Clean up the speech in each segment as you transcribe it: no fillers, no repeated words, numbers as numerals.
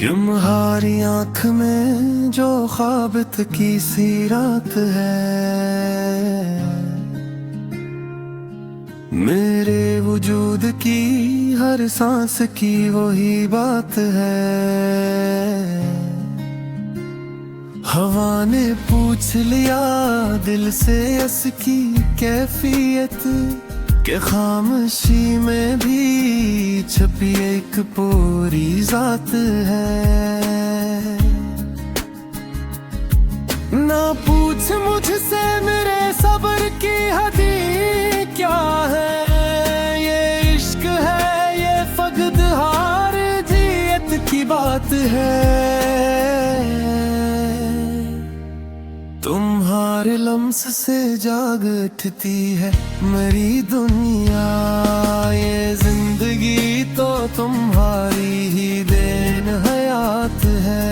तुम्हारी आँख में जो ख्वाबत की सी रात है, मेरे वजूद की हर सांस की वही बात है। हवा ने पूछ लिया दिल से इसकी कैफियत, के खामोशी में भी छपी एक पूरी जात है। ना पूछ मुझसे मेरे सब्र की हदी क्या है, ये इश्क है ये फकद हार जियत की बात है। तुम्हारे लम्स से जाग उठती है मेरी दुनिया, ये जिंदगी तो तुम्हारी ही देन हयात है।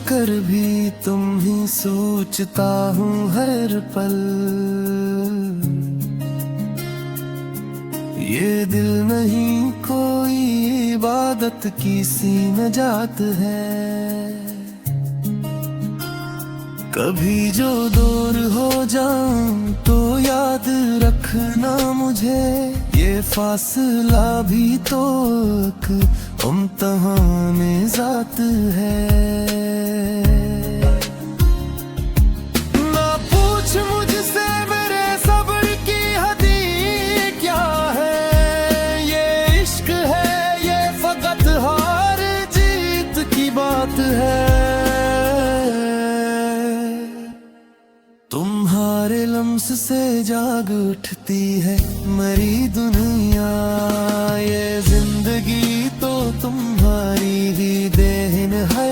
कर भी तुम ही सोचता हूँ हर पल, ये दिल नहीं कोई इबादत की सी नजात है। कभी जो दूर हो जाऊं तो याद रखना मुझे, ये फासला भी तो एक इम्तिहान-ए ज़ात है। ना पूछ मुझसे मेरे सब्र की हदी क्या है, ये इश्क है ये फकत हार जीत की बात है। तुम्हारे लम्स से जाग उठती है मेरी दुनिया, ये जिंदगी तो तुम्हारी ही देन है।